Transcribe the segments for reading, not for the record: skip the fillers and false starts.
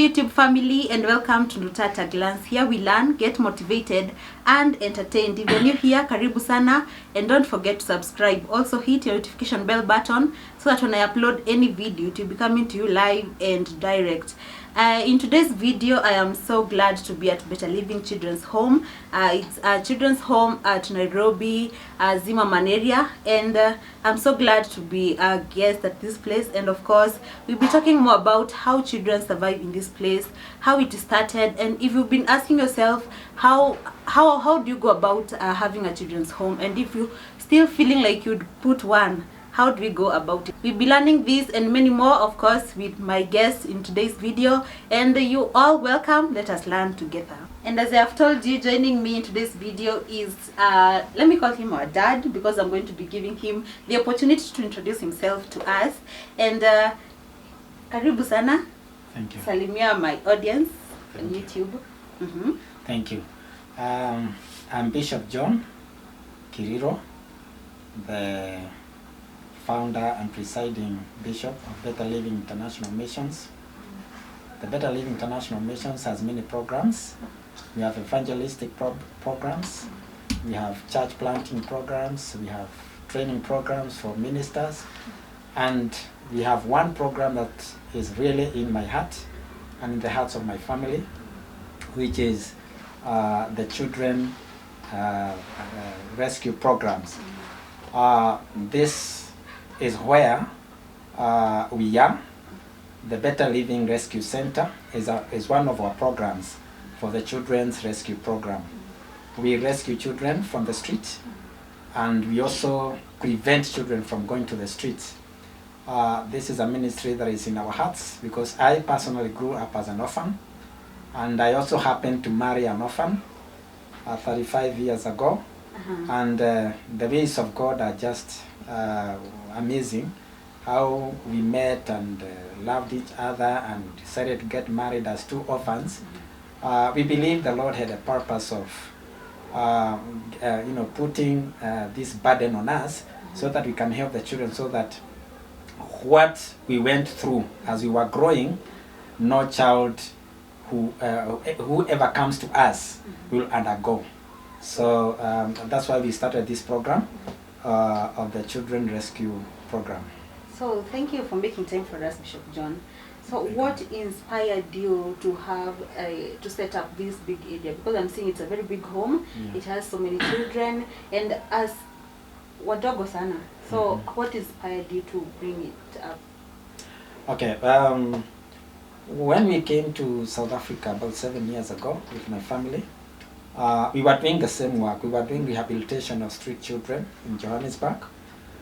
YouTube family, and welcome to NDUTA Glance. Here we learn, get motivated and entertained. If you're new here, karibu sana, and don't forget to subscribe. Also hit your notification bell button so that when I upload any video, it will be coming to you live and direct. In today's video, I am so glad to be at Better Living Children's Home. It's a children's home at Nairobi, Zimmerman area, and I'm so glad to be a guest at this place. And of course, we'll be talking more about how children survive in this place, how it started, and if you've been asking yourself how do you go about having a children's home, and if you still feeling like you'd put one, how do we go about it? We'll be learning this and many more, of course, with my guests in today's video. And you all welcome. Let us learn together. And as I have told you, joining me in today's video is, let me call him our dad, because I'm going to be giving him the opportunity to introduce himself to us. And karibu sana. Thank you. Salimia my audience on YouTube. Thank you. I'm Bishop John Kiriro, the founder and presiding bishop of Better Living International Missions. The Better Living International Missions has many programs. We have evangelistic programs, we have church planting programs, we have training programs for ministers, and we have one program that is really in my heart and in the hearts of my family, which is the children rescue programs. This is where we are. The Better Living Rescue Center is one of our programs for the Children's Rescue Program. We rescue children from the street, and we also prevent children from going to the streets. This is a ministry that is in our hearts, because I personally grew up as an orphan, and I also happened to marry an orphan 35 years ago. And the ways of God are just amazing. How we met and loved each other and decided to get married as two orphans. We believe the Lord had a purpose of putting this burden on us, so that we can help the children, so that what we went through as we were growing, no child whoever comes to us will undergo. So that's why we started this program of the Children Rescue Program. So thank you for making time for us, Bishop John. So what inspired you to have to set up this big area? Because I'm seeing it's a very big home. Yeah. It has so many children, and as wadogo sana. So what inspired you to bring it up? Okay. When we came to South Africa about 7 years ago with my family, we were doing the same work. We were doing rehabilitation of street children in Johannesburg.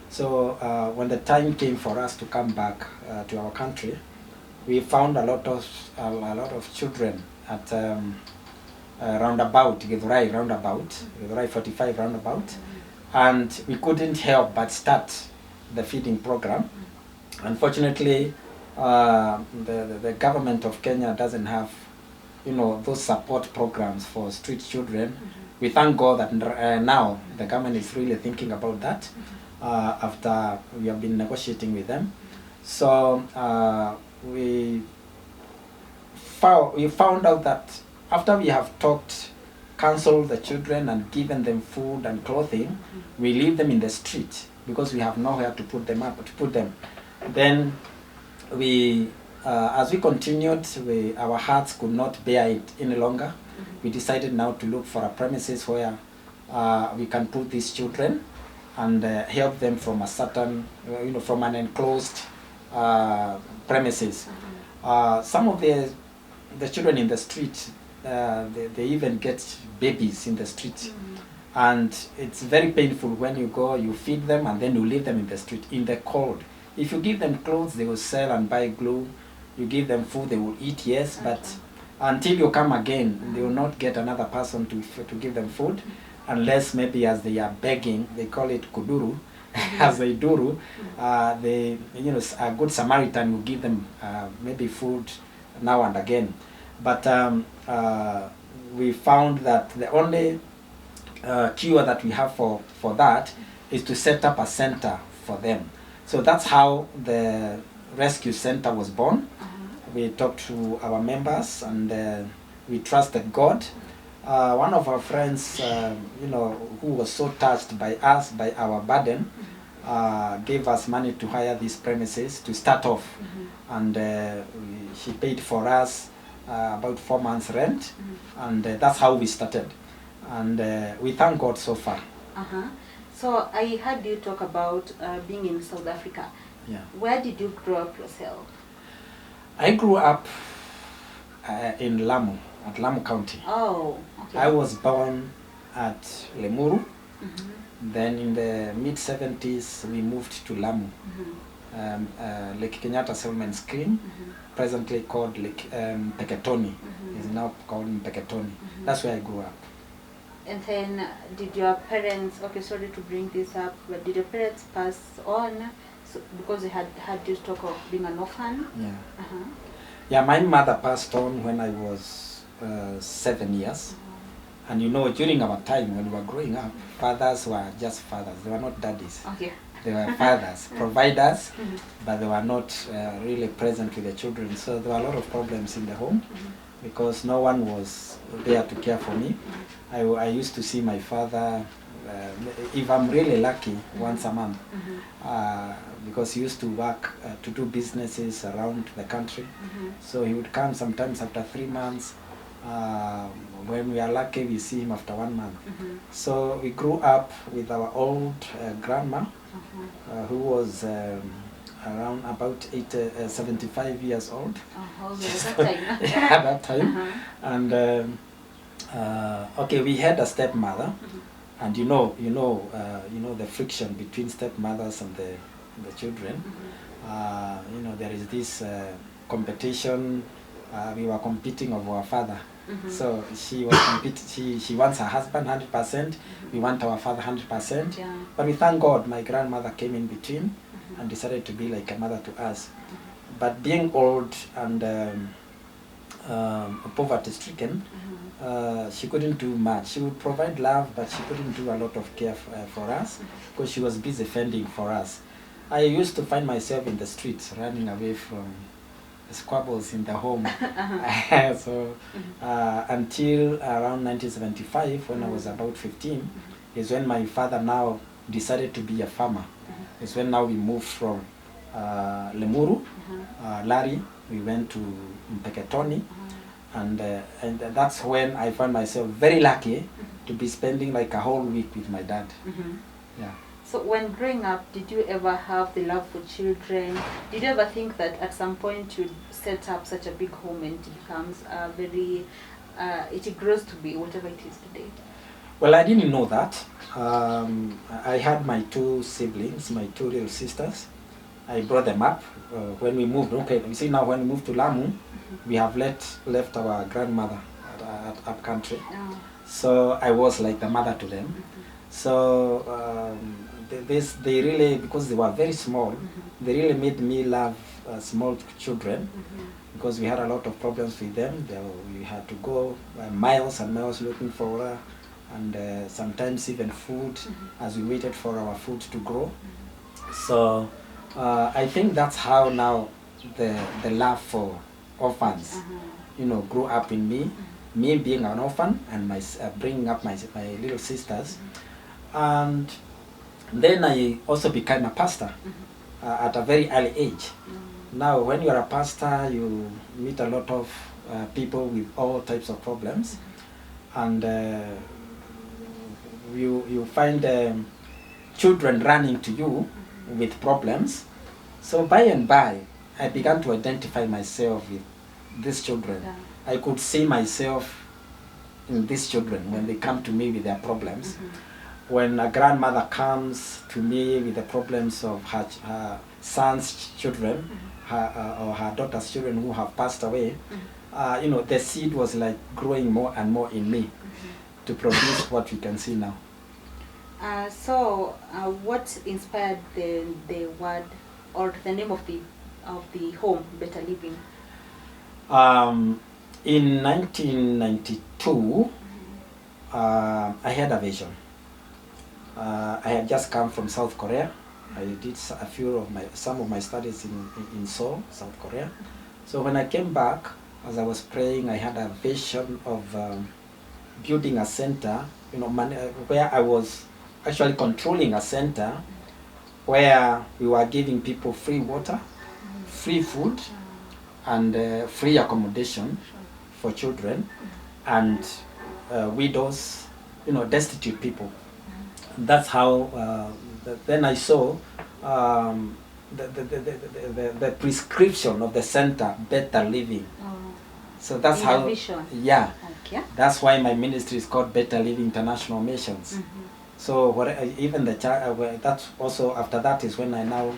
So when the time came for us to come back to our country, we found a lot of children at roundabout, Githurai roundabout, Githurai 45 roundabout, and we couldn't help but start the feeding program. Unfortunately, the government of Kenya doesn't have, those support programs for street children. We thank God that now the government is really thinking about that after we have been negotiating with them. So we found out that after we have counseled the children and given them food and clothing, we leave them in the street because we have nowhere to put them. Then we, as we continued, our hearts could not bear it any longer. We decided now to look for a premises where we can put these children and help them from a certain, from an enclosed premises. Some of the children in the street, they even get babies in the street. And it's very painful when you go, you feed them, and then you leave them in the street, in the cold. If you give them clothes, they will sell and buy glue. You give them food, they will eat, yes, but until you come again, they will not get another person to give them food, unless maybe as they are begging, they call it kuduru, as they do, a good Samaritan will give them maybe food now and again. But we found that the only cure that we have for that is to set up a center for them. So that's how the rescue center was born. we talked to our members, and we trusted God. One of our friends, who was so touched by us, by our burden, gave us money to hire these premises to start off. And she paid for us about 4 months rent, and that's how we started. And we thank God so far. So I heard you talk about being in South Africa. Yeah. Where did you grow up yourself? I grew up in Lamu, at Lamu County. Oh, okay. I was born at Lemuru. Then in the mid-70s, we moved to Lamu. Lake Kenyatta Settlement Scheme, presently called Lake Peketoni, is now called Peketoni. That's where I grew up. And then did your parents, okay, sorry to bring this up, but did your parents pass on? So, because they had you talk of being an orphan? Yeah. Yeah, my mother passed on when I was 7 years. And during our time when we were growing up, fathers were just fathers. They were not daddies. Okay. They were fathers, providers, but they were not really present with the children. So there were a lot of problems in the home because no one was there to care for me. I used to see my father, if I'm really lucky, once a month, because he used to work to do businesses around the country. So he would come sometimes after 3 months. When we are lucky, we see him after 1 month. So we grew up with our old grandma, who was around about 75 years old. At that time. And okay, we had a stepmother, and you know the friction between stepmothers and the children. There is this competition. We were competing over our father. So she was she wants her husband 100%. We want our father 100%. Yeah. But we thank God, my grandmother came in between and decided to be like a mother to us. But being old and poverty-stricken, she couldn't do much. She would provide love, but she couldn't do a lot of care for us because she was busy fending for us. I used to find myself in the streets, running away from squabbles in the home. So until around 1975, when I was about 15, is when my father now decided to be a farmer. Is when now we moved from Lemuru, Lari, we went to Peketoni, and that's when I found myself very lucky to be spending like a whole week with my dad. Yeah. So when growing up, did you ever have the love for children? Did you ever think that at some point you'd set up such a big home and it becomes it grows to be whatever it is today? Well, I didn't know that. I had my 2 siblings, my 2 little sisters. I brought them up when we moved. Okay, you see now when we moved to Lamu, we have left our grandmother at up country. So I was like the mother to them. So they really, because they were very small, they really made me love small children, because we had a lot of problems with them. We had to go miles and miles looking for and sometimes even food as we waited for our food to grow. So I think that's how now the love for orphans, grew up in me. Me being an orphan and my bringing up my little sisters. And then I also became a pastor at a very early age. Now, when you are a pastor, you meet a lot of people with all types of problems, and you find children running to you with problems. So by and by, I began to identify myself with these children. Yeah. I could see myself in these children when they come to me with their problems. When a grandmother comes to me with the problems of her son's children, or her daughter's children who have passed away, the seed was like growing more and more in me to produce what we can see now. So what inspired the word or the name of the home, Better Living? In 1992, I had a vision. I had just come from South Korea. I did some of my studies in Seoul, South Korea, So when I came back, as I was praying, I had a vision of building a center, where I was actually controlling a center where we were giving people free water, free food, and free accommodation for children and widows, destitute people. That's how. Then I saw the prescription of the center, better living. So that's In how. the vision. Yeah. Okay. That's why my ministry is called Better Living International Missions. So even the that also after that is when I now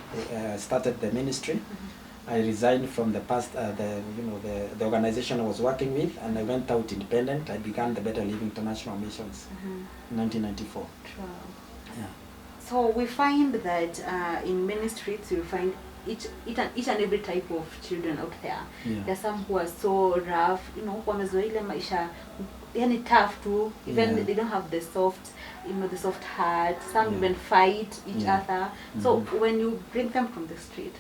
started the ministry. I resigned from the past, the organization I was working with, and I went out independent. I began the Better Living International Missions in 1994. Wow. Yeah. So we find that in ministries you find each and every type of children out there. Yeah. There are some who are so rough, wamezoea ile maisha, yani tough too. Even they don't have the soft, the soft heart. Some even fight each other. So when you bring them from the street,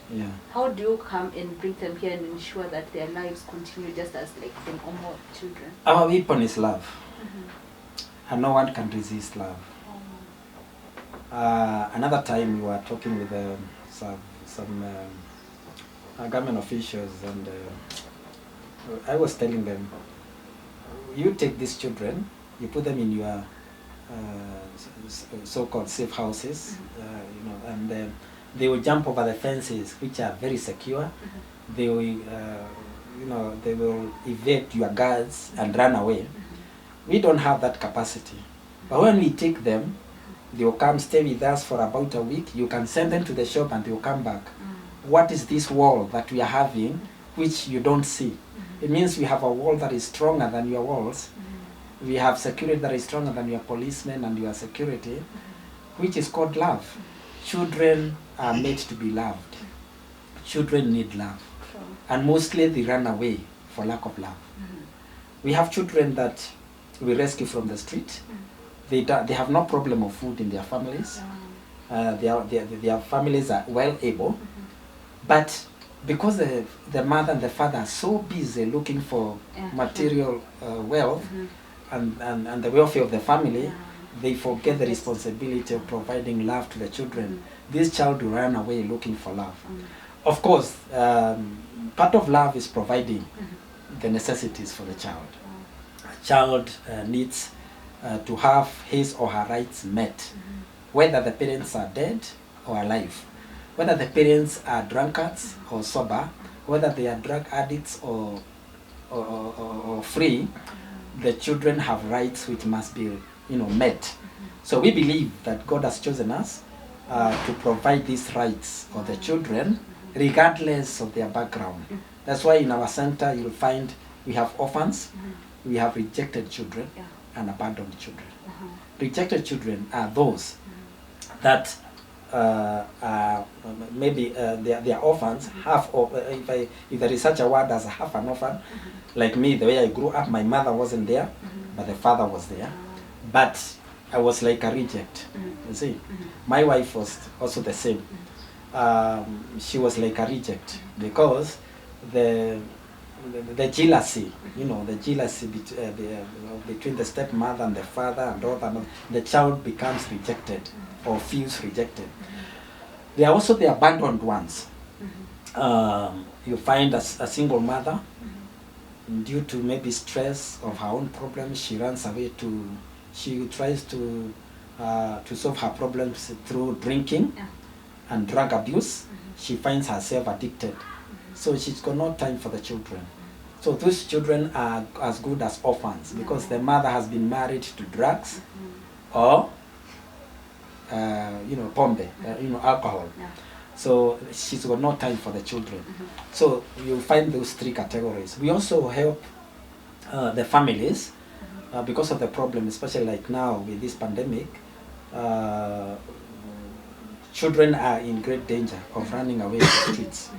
how do you come and bring them here and ensure that their lives continue just as like the normal children? Our weapon is love, and no one can resist love. Another time we were talking with some government officials, and I was telling them, you take these children, you put them in your so-called safe houses, and they will jump over the fences, which are very secure. They will, they will evade your guards and run away. We don't have that capacity. But when we take them, they will come stay with us for about a week. You can send them to the shop and they will come back. What is this wall that we are having which you don't see? It means we have a wall that is stronger than your walls. We have security that is stronger than your policemen and your security, which is called love. Children are made to be loved. Children need love. And mostly they run away for lack of love. We have children that we rescue from the street. They have no problem of food in their families. Their families are well able. But because the mother and the father are so busy looking for material wealth and the welfare of the family, they forget the responsibility of providing love to the children. This child will run away looking for love. Of course, part of love is providing the necessities for the child. A child needs to have his or her rights met, whether the parents are dead or alive, whether the parents are drunkards or sober, whether they are drug addicts or free. The children have rights which must be met. So we believe that God has chosen us to provide these rights for the children regardless of their background. That's why in our center you'll find we have orphans, we have rejected children and abandoned children. Rejected children are those that maybe they are orphans, half of, if there is such a word as half an orphan, like me, the way I grew up, my mother wasn't there, but the father was there. But I was like a reject, you see. My wife was also the same. She was like a reject because the jealousy, the jealousy between the stepmother and the father and all that, the child becomes rejected or feels rejected. There are also the abandoned ones. You find a single mother, due to maybe stress of her own problems, she runs away she tries to solve her problems through drinking and drug abuse. She finds herself addicted. So she's got no time for the children. So those children are as good as orphans because the mother has been married to drugs or pombe, alcohol. So she's got no time for the children. So you'll find those three categories. We also help the families because of the problem, especially like now with this pandemic. Children are in great danger of running away to the streets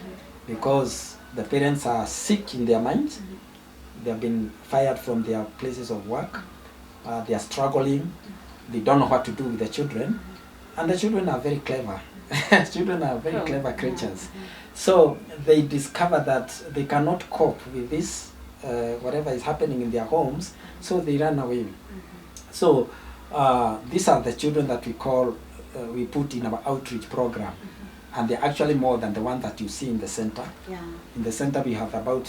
because the parents are sick in their minds. They have been fired from their places of work. They are struggling. They don't know what to do with the children. And the children are very clever. Children are very Oh, clever yeah. creatures. So they discover that they cannot cope with this, whatever is happening in their homes, so they run away. So these are the children that we call, we put in our outreach program. And they're actually more than the one that you see in the center. Yeah. In the center we have about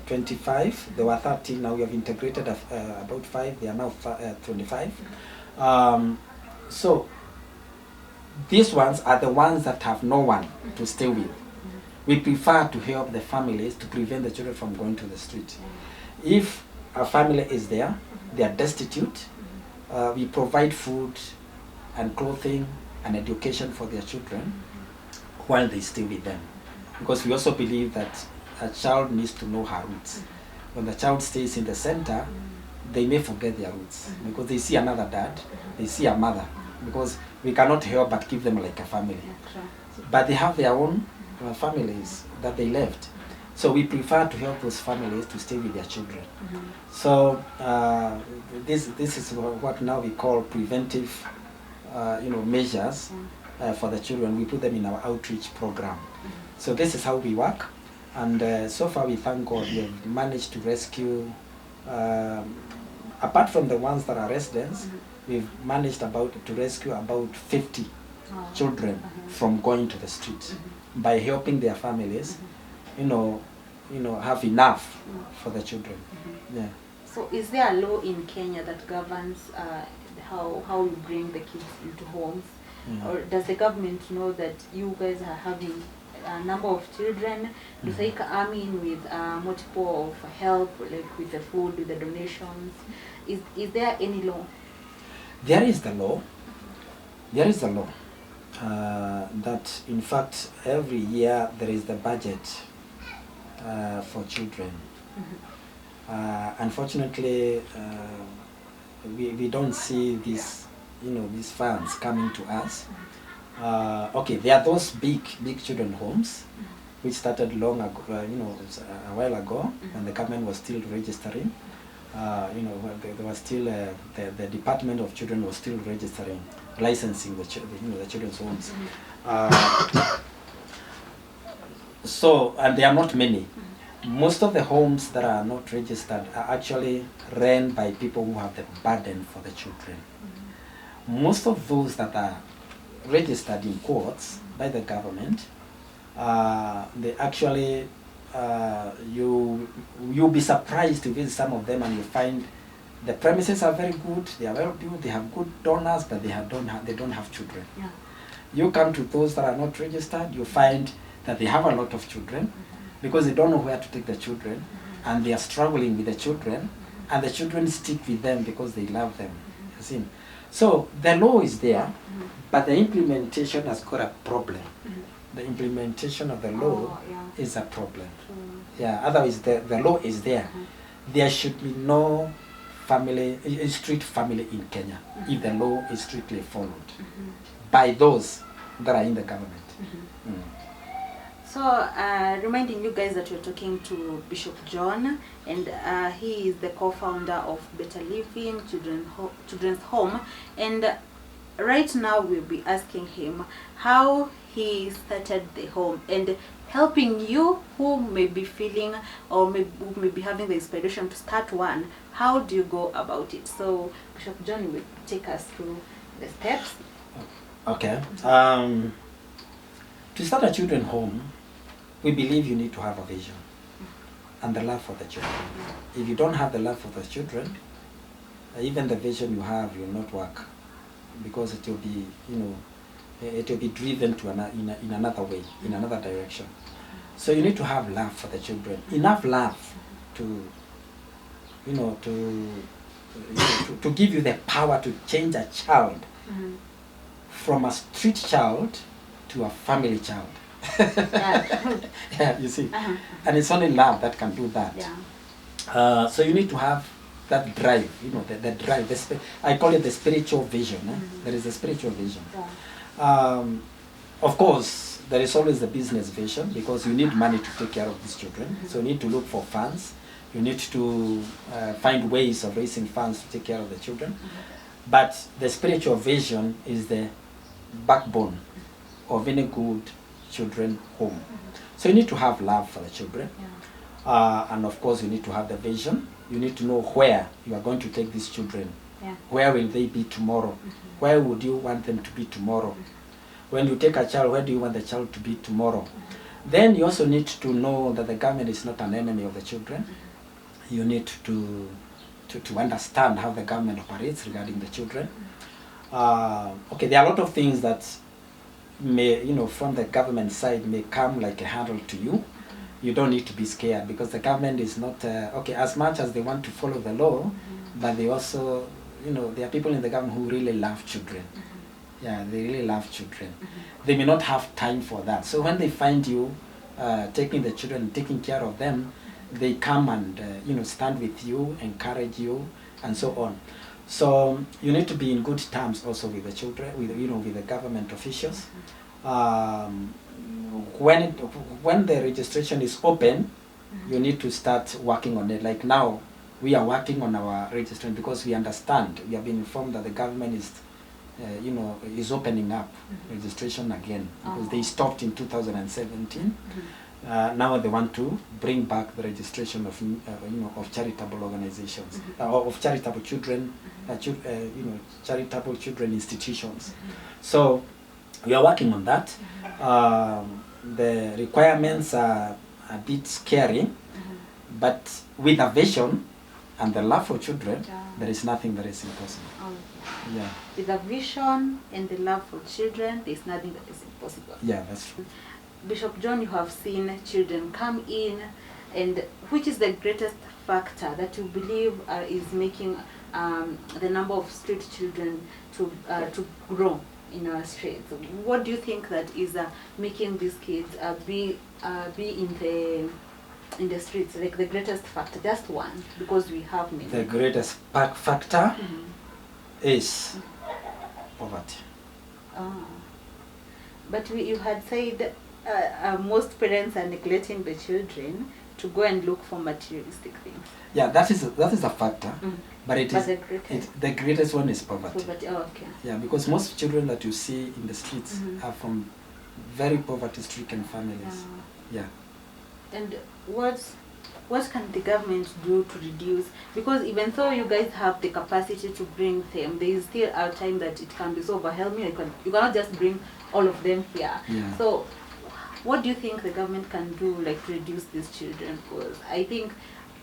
25. There were 13, now we have integrated about 5. They are now 25. So these ones are the ones that have no one to stay with. We prefer to help the families to prevent the children from going to the street. If a family is there, they are destitute, we provide food and clothing and education for their children while they stay with them. Because we also believe that a child needs to know her roots. When the child stays in the center, they may forget their roots because they see another dad, they see a mother, because we cannot help but give them like a family. But they have their own families that they left. So we prefer to help those families to stay with their children. So this is what now we call preventive measures for the children. We put them in our outreach program. So this is how we work. And so far we thank God we have managed to rescue, apart from the ones that are residents, we've managed to rescue about 50 children from going to the street by helping their families, have enough for the children. Yeah. So is there a law in Kenya that governs how you bring the kids into homes? Or does the government know that you guys are having a number of children? Do they come in with multiple of help, like with the food, with the donations? Is there any law? There is the law. There is the law. That in fact every year there is the budget for children. Unfortunately, we don't see these funds coming to us. Okay, there are those big children homes which started long ago, a while ago, when the government was still registering. There was still the Department of Children was still registering, licensing the children's homes. So, and there are not many. Most of the homes that are not registered are actually run by people who have the burden for the children. Most of those that are registered in courts by the government, they actually, you'll be surprised to visit some of them and you find the premises are very good, they are well built, they have good donors, but they don't have children. Yeah. You come to those that are not registered, you find that they have a lot of children because they don't know where to take the children, and they are struggling with the children, and the children stick with them because they love them. You see? So the law is there, but the implementation has got a problem. The implementation of the law is a problem. Yeah, otherwise the law is there. There should be no street family in Kenya if the law is strictly followed by those that are in the government. So, reminding you guys that we're talking to Bishop John, and he is the co-founder of Better Living Children's Home. And right now we'll be asking him how he started the home and helping you who may be feeling or who may be having the inspiration to start one. How do you go about it? So, Bishop John will take us through the steps. Okay. To start a children's home, we believe you need to have a vision and the love for the children. If you don't have the love for the children, even the vision you have will not work, because it will be, it will be driven to in another way, in another direction. So you need to have love for the children, enough love to give you the power to change a child from a street child to a family child. Yeah, you see. And it's only love that can do that. Yeah. So you need to have that drive, the drive. I call it the spiritual vision. There is a spiritual vision. Yeah. Of course, there is always the business vision, because you need money to take care of these children. So you need to look for funds. You need to find ways of raising funds to take care of the children. But the spiritual vision is the backbone of any good children home. So you need to have love for the children. And of course you need to have the vision. You need to know where you are going to take these children. Where will they be tomorrow? Where would you want them to be tomorrow? When you take a child, where do you want the child to be tomorrow? Then you also need to know that the government is not an enemy of the children. You need to understand how the government operates regarding the children. Okay, there are a lot of things that may, from the government side may come like a hurdle to you. You don't need to be scared because the government is not, okay, as much as they want to follow the law, but they also, there are people in the government who really love children. Yeah, they really love children. They may not have time for that. So when they find you taking the children, taking care of them, they come and, stand with you, encourage you, and so on. So you need to be in good terms also with the children, with the government officials. When the registration is open, you need to start working on it. Like now, we are working on our registration because we understand, we have been informed that the government is, is opening up registration again because they stopped in 2017. Now they want to bring back the registration of, of charitable organizations, of charitable children, charitable children institutions. So we are working on that. The requirements are a bit scary, but with a vision and the love for children, there is nothing that is impossible. Yeah. With a vision and the love for children, there is nothing that is impossible. Yeah, that's true. Bishop John, you have seen children come in, and which is the greatest factor that you believe is making the number of street children to grow in our streets? What do you think that is making these kids be in the streets, like the greatest factor? Just one, because we have many. The greatest factor is poverty. But you had said most parents are neglecting the children to go and look for materialistic things. Yeah, that is a factor, but the greatest one is poverty. Okay. Yeah, because most children that you see in the streets are from very poverty-stricken families. Yeah. And what can the government do to reduce? Because even though you guys have the capacity to bring them, there is still a time that it can be so overwhelming. You cannot just bring all of them here. Yeah. So what do you think the government can do, like, to reduce these children? Because I think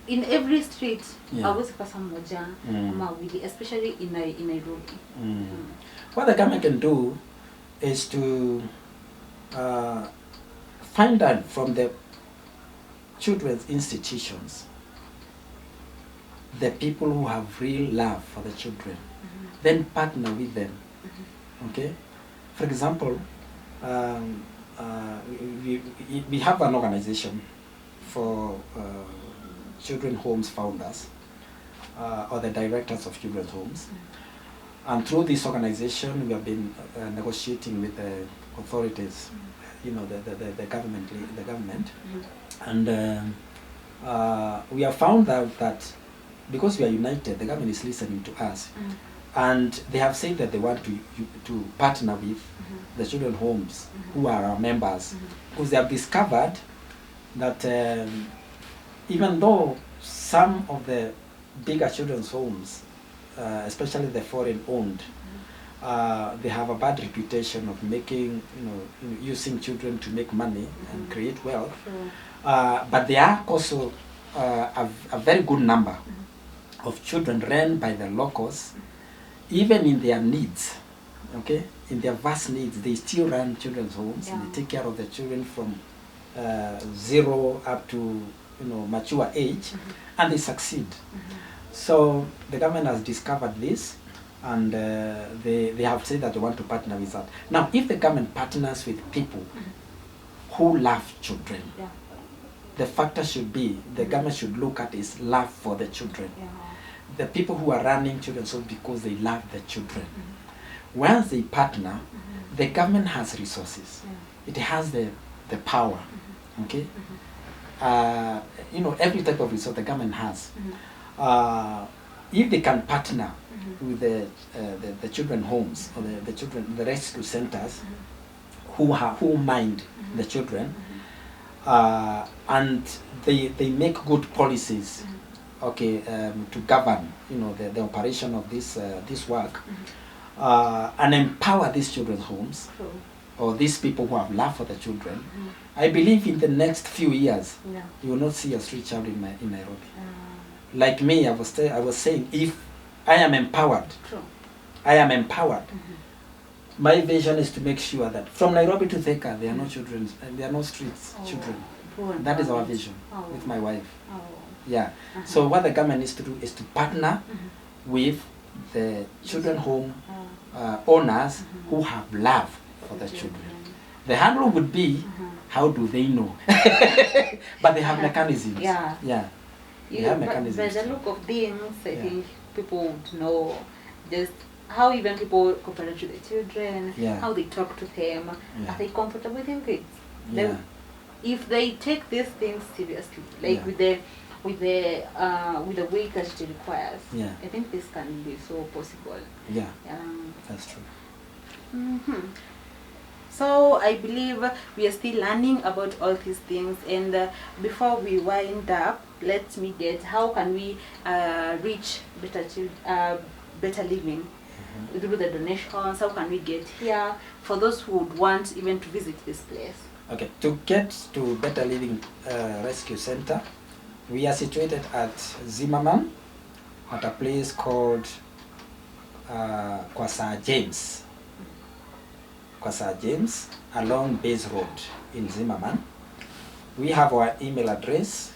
in every street, especially in Nairobi. What the government can do is to find out from the children's institutions the people who have real love for the children, then partner with them. Okay? For example, we have an organization for children homes founders or the directors of children's homes, and through this organization we have been negotiating with the authorities, the government, and we have found out that because we are united, the government is listening to us, and they have said that they want to partner with the children's homes who are our members, because they have discovered that even though some of the bigger children's homes, especially the foreign owned, they have a bad reputation of making, using children to make money and create wealth, but there are also a very good number of children run by the locals, even in their needs, okay, in their vast needs, they still run children's homes, and they take care of the children from 0 up to mature age, and they succeed. So the government has discovered this, and they have said that they want to partner with that. Now, if the government partners with people who love children, the factor should be, the government should look at is love for the children. The people who are running children's homes because they love the children. Once they partner, the government has resources. It has the power, okay? Every type of resource the government has. If they can partner with the children homes or the rescue centers who mind the children, and they make good policies, okay, to govern, you know, the operation of this work, and empower these children's homes, or these people who have love for the children. I believe in the next few years, you will not see a street child in Nairobi. Like me, I was saying, if I am empowered, I am empowered. My vision is to make sure that from Nairobi to Thika, there are no children, there are no streets children. That is our vision with my wife. Yeah. So what the government needs to do is to partner with the children home owners who have love for the children. The handle would be, how do they know? But they have mechanisms. Yeah. They have mechanisms. By the look of things, I think people would know just how even people cooperate with the children, how they talk to them, are they comfortable with things? If they take these things seriously, like with the weight that it requires, I think this can be so possible. That's true. So I believe we are still learning about all these things, and before we wind up, let me get, how can we reach better living through the donations? How can we get here for those who would want even to visit this place? Okay, to get to Better Living Rescue Center, we are situated at Zimmerman, at a place called Kwasa James. Kwasa James, along Base Road in Zimmerman. We have our email address,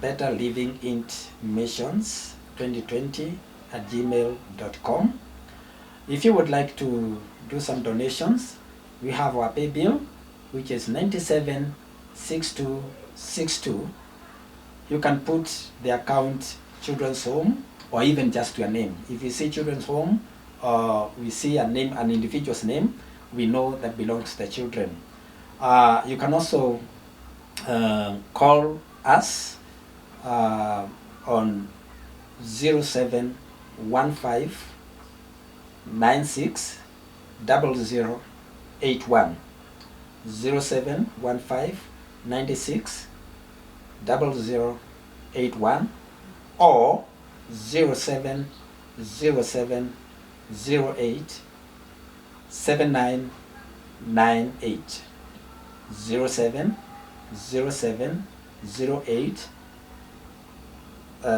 betterlivingintmissions2020@gmail.com. If you would like to do some donations, we have our pay bill, which is 976262. You can put the account Children's Home, or even just your name. If you see Children's Home, or we see a name, an individual's name, we know that belongs to the children. You can also call us on 0715 96 0081. 0715 96 0081, or 0707 08 7998. 0707 08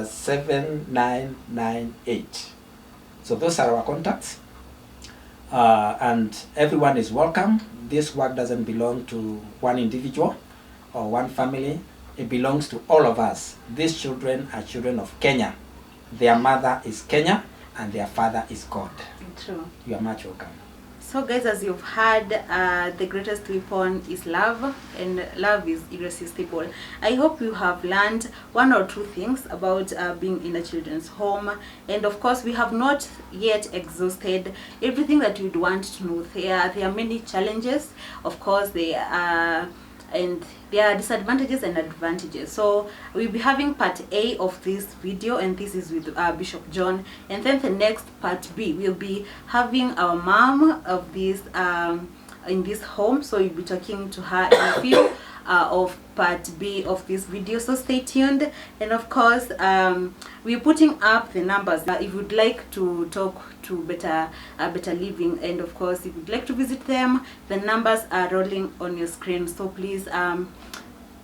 7998. So those are our contacts, and everyone is welcome. This work doesn't belong to one individual or one family. It belongs to all of us. These children are children of Kenya. Their mother is Kenya and their father is God. True. You are much welcome. So guys, as you've heard, the greatest weapon is love, and love is irresistible. I hope you have learned one or two things about being in a children's home, and of course we have not yet exhausted everything that you'd want to know. There are many challenges, of course, and there are disadvantages and advantages. So we'll be having part A of this video, and this is with Bishop John, and then the next part B will be having our mom of this in this home. So we'll be talking to her in a few of part B of this video, so stay tuned. And of course we're putting up the numbers if you'd like to talk to Better Living, and of course if you'd like to visit them, the numbers are rolling on your screen. So please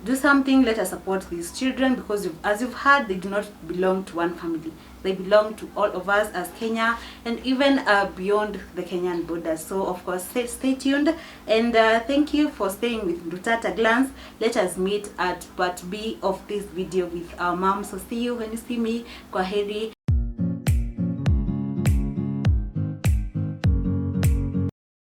do something. Let us support these children, because as you've heard, they do not belong to one family. They belong to all of us as Kenya, and even beyond the Kenyan borders. So of course stay tuned, and thank you for staying with NDUTA at a Glance. Let us meet at part B of this video with our mom. So see you when you see me. Kwaheri.